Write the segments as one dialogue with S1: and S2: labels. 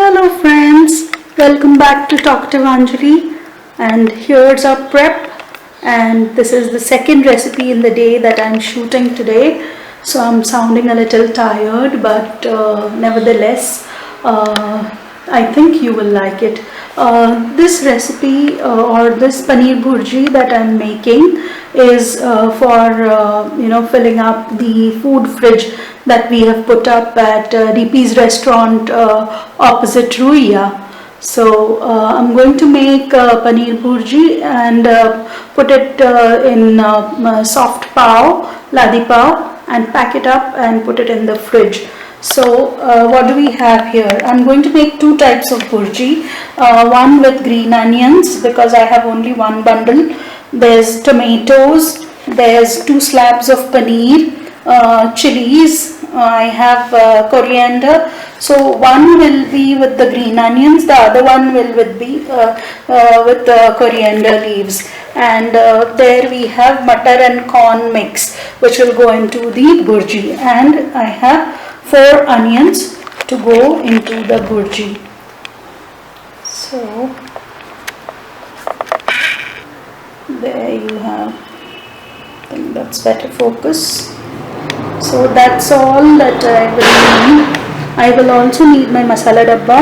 S1: Hello friends, welcome back to Talk to Anjali, and here's our prep, and this is the second recipe in the day that I'm shooting today, so I'm sounding a little tired, but nevertheless I think you will like it. This recipe or this Paneer Bhurji that I'm making is for filling up the food fridge that we have put up at DP's restaurant opposite Ruia. So I'm going to make Paneer Bhurji and put it in soft pav, ladi pav, and pack it up and put it in the fridge. So what do we have here? I'm going to make two types of bhurji. One with green onions because I have only one bundle. There's tomatoes. There's 2 slabs of paneer, chilies. I have coriander. So one will be with the green onions. The other one will be with the coriander leaves. And there we have butter and corn mix, which will go into the bhurji. And I have 4 onions to go into the bhurji. So there you have. I think that's better focus. So that's all that I will need. I will also need my masala dabba,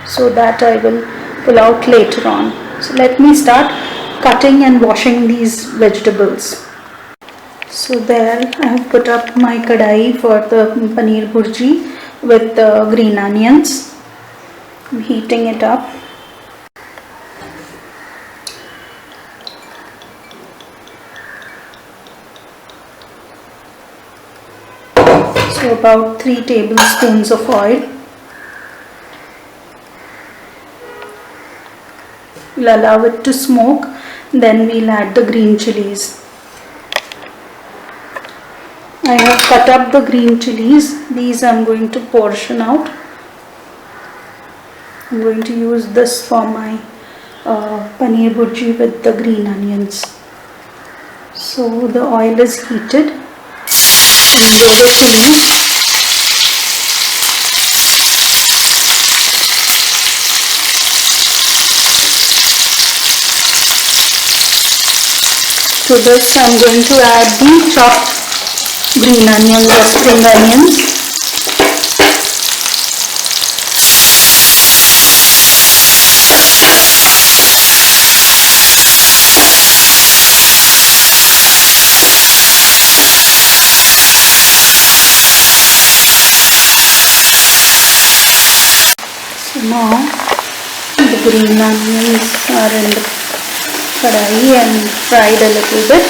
S1: so that I will pull out later on. So let me start cutting and washing these vegetables. So there I have put up my kadai for the paneer bhurji with the green onions. I'm heating it up. So about 3 tablespoons of oil. We'll allow it to smoke, then we'll add the green chilies. I have cut up the green chilies. These I'm going to portion out. I'm going to use this for my paneer bhurji with the green onions. So the oil is heated. Give the chilies. To this I'm going to add the chopped green onions or spring onions. So now the green onions are in the kadai and fried a little bit.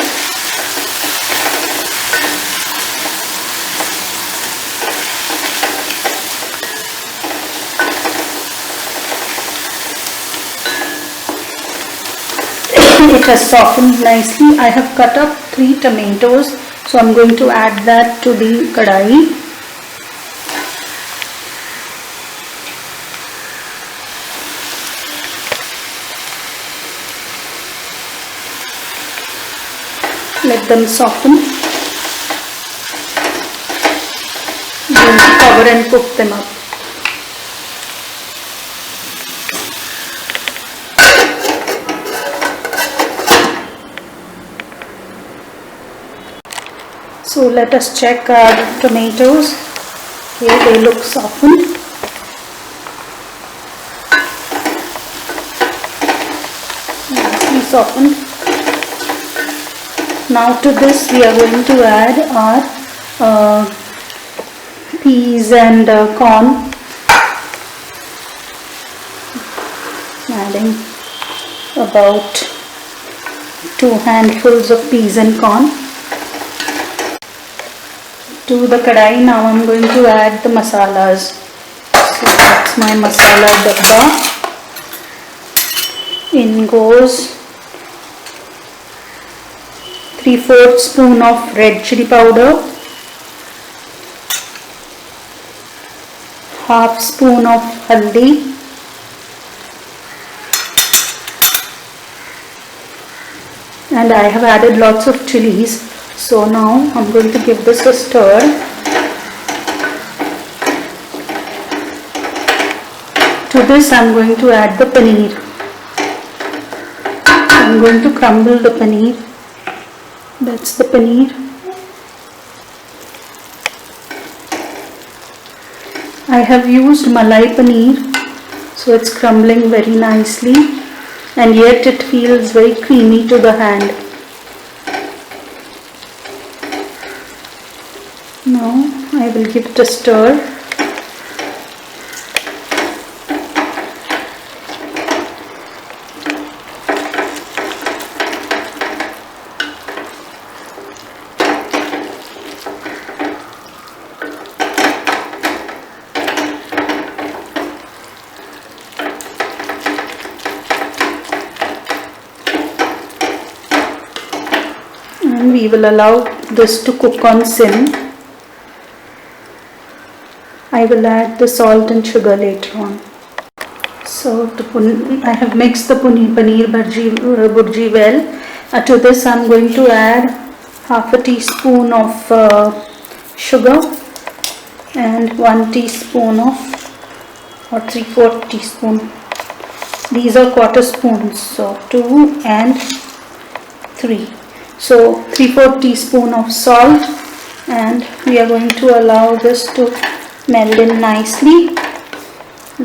S1: It has softened nicely. I have cut up 3 tomatoes, so I'm going to add that to the kadai. Let them soften. I'm going to cover and cook them up. So let us check our tomatoes. Okay, they look softened. Nicely softened. Now to this we are going to add our peas and corn. Adding about 2 handfuls of peas and corn. To the kadai now I'm going to add the masalas. So that's my masala dabba. In goes 3/4 spoon of red chili powder, 1/2 spoon of haldi, and I have added lots of chilies. So now I'm going to give this a stir. To this I'm going to add the paneer. I'm going to crumble the paneer. That's the paneer. I have used malai paneer, so it's crumbling very nicely, and yet it feels very creamy to the hand. Now I will give it a stir. And we will allow this to cook on sim. I will add the salt and sugar later on. So I have mixed the Paneer Bhurji well. To this I am going to add half a teaspoon of sugar and 1 teaspoon of, or 3/4 teaspoon. These are quarter spoons, so 2 and 3. So 3/4 teaspoon of salt, and we are going to allow this to meld in nicely.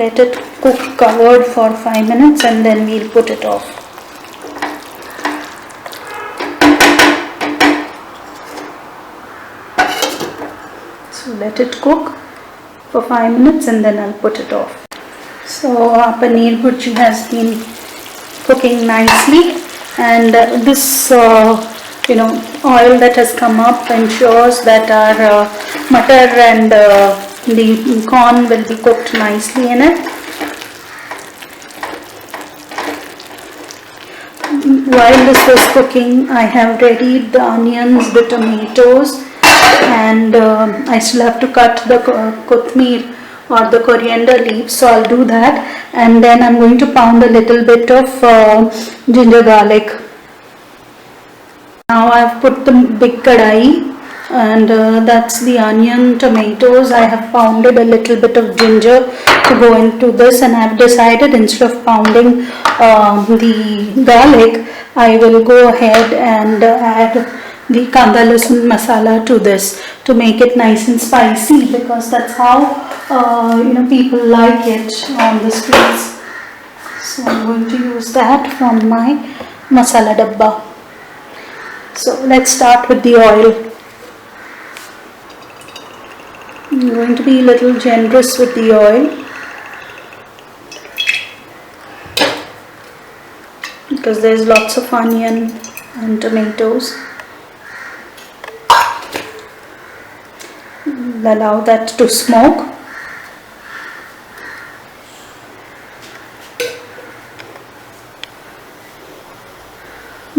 S1: Let it cook covered for 5 minutes and then we'll put it off. So let it cook for 5 minutes and then I'll put it off. So our Paneer Bhurji has been cooking nicely, and this oil that has come up ensures that our matar and the corn will be cooked nicely in it. While this was cooking, I have readied the onions, the tomatoes, and I still have to cut the kothmeer or the coriander leaves, so I'll do that, and then I'm going to pound a little bit of ginger garlic. Now I've put the big kadai, and that's the onion, tomatoes. I have pounded a little bit of ginger to go into this, and I've decided instead of pounding the garlic, I will go ahead and add the Kanda Lasun masala to this to make it nice and spicy, because that's how people like it on the streets. So I'm going to use that from my masala dabba. So let's start with the oil. I'm going to be a little generous with the oil because there's lots of onion and tomatoes. Allow that to smoke.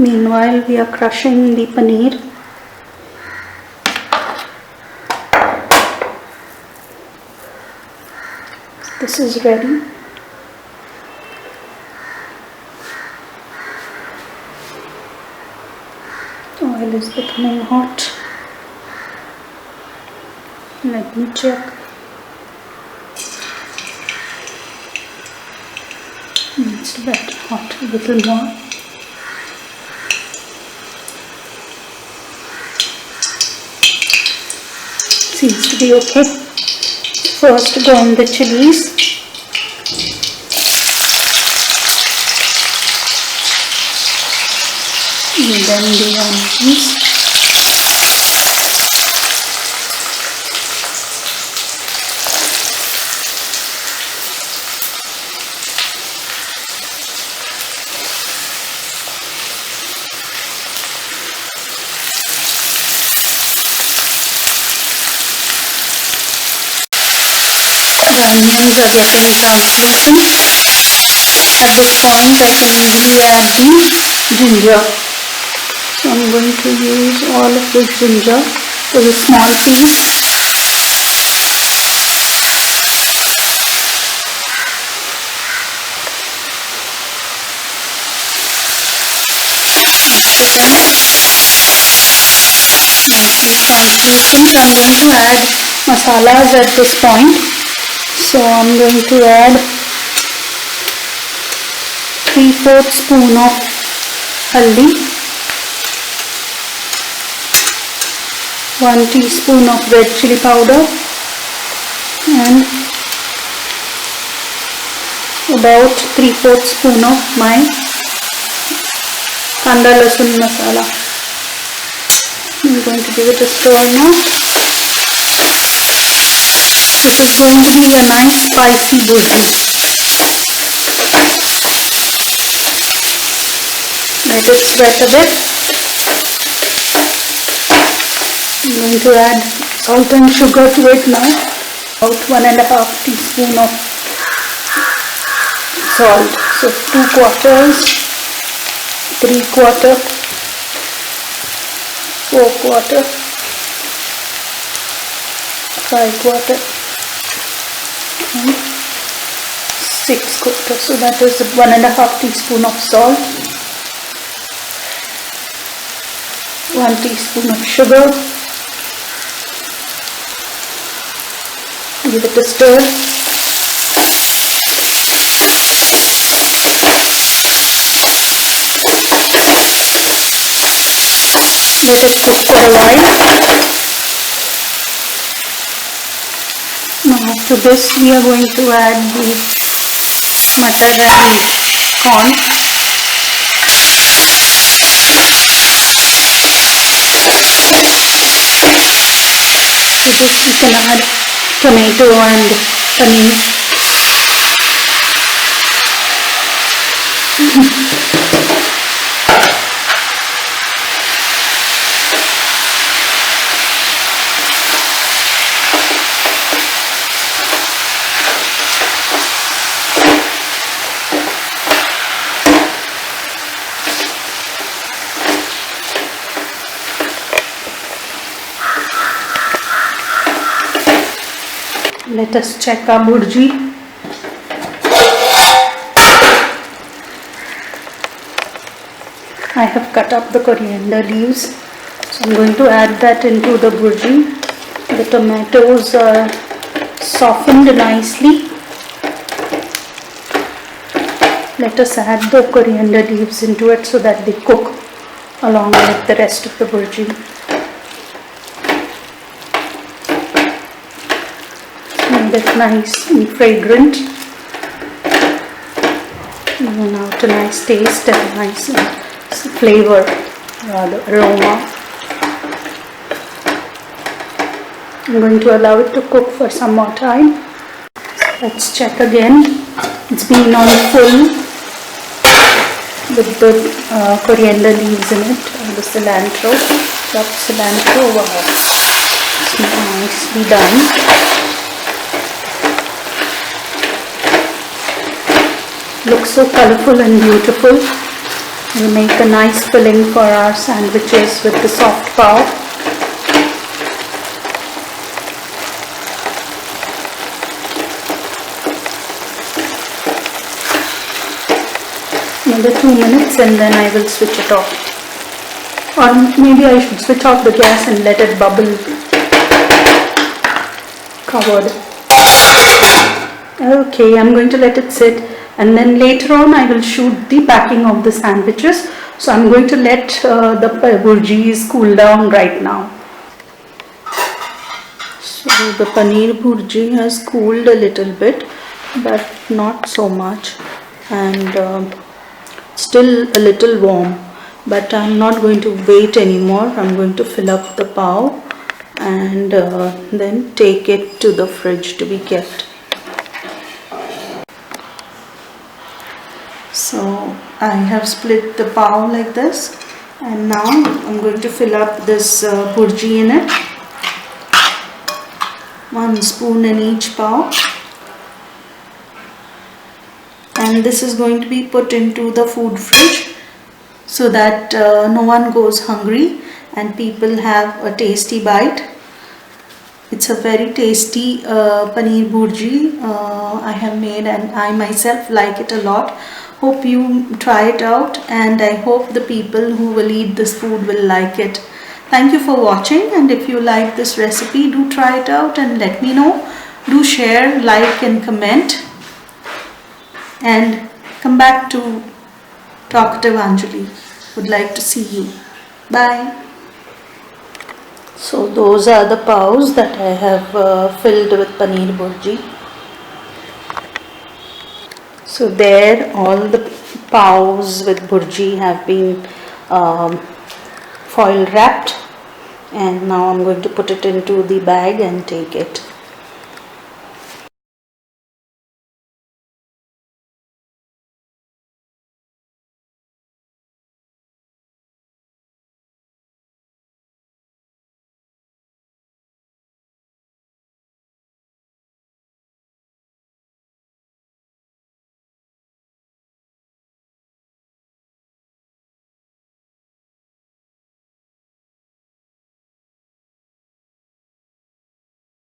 S1: Meanwhile, we are crushing the paneer. This is ready. Oil is becoming hot. Let me check. It's a bit hot, a little more. Seems to be okay. First go on the chilies. And then the onions. The onions are getting translucent. At this point I can easily add the ginger. So I'm going to use all of this ginger. There's a small piece. Translucent. I'm going to add masalas at this point. So I'm going to add 3/4 spoon of haldi, 1 teaspoon of red chili powder, and about 3/4 spoon of my Kanda Lasun masala. I'm going to give it a stir now. This is going to be a nice spicy bhurji. Let it sweat a bit. I'm going to add salt and sugar to it now. About 1.5 teaspoon of salt. So 2/4, 3/4, 4/4, 5/4, and 6/4. So that is 1.5 teaspoon of salt, 1 teaspoon of sugar. Give it a stir. Let it cook for a while. Now to this we are going to add the mutton and corn. To this we can add tomato and paneer. Let us check our bhurji. I have cut up the coriander leaves, so I'm going to add that into the bhurji. The tomatoes are softened nicely. Let us add the coriander leaves into it so that they cook along with the rest of the bhurji. Make it nice and fragrant. Even out a nice taste and nice flavor, rather aroma. I'm going to allow it to cook for some more time. Let's check again. It's been on full with the coriander leaves in it and the cilantro, chopped cilantro. Wow, it's nicely done. Looks so colorful and beautiful. We'll make a nice filling for our sandwiches with the soft pav. Another 2 minutes and then I will switch it off. Or maybe I should switch off the gas and let it bubble covered. Okay, I'm going to let it sit. And then later on I will shoot the packing of the sandwiches. So I'm going to let the bhurjis cool down right now. So the paneer bhurji has cooled a little bit, but not so much, and still a little warm. But I'm not going to wait anymore. I'm going to fill up the pav and then take it to the fridge to be kept. So I have split the pav like this, and now I'm going to fill up this bhurji in it. 1 spoon in each pav, and this is going to be put into the food fridge so that no one goes hungry and people have a tasty bite. It's a very tasty paneer bhurji I have made, and I myself like it a lot. Hope you try it out, and I hope the people who will eat this food will like it. Thank you for watching, and if you like this recipe, do try it out and let me know. Do share, like and comment, and come back to Talkative Anjali would like to see you. Bye. So those are the paos that I have filled with Paneer Bhurji. So there all the paos with Bhurji have been foil wrapped, and now I'm going to put it into the bag and take it.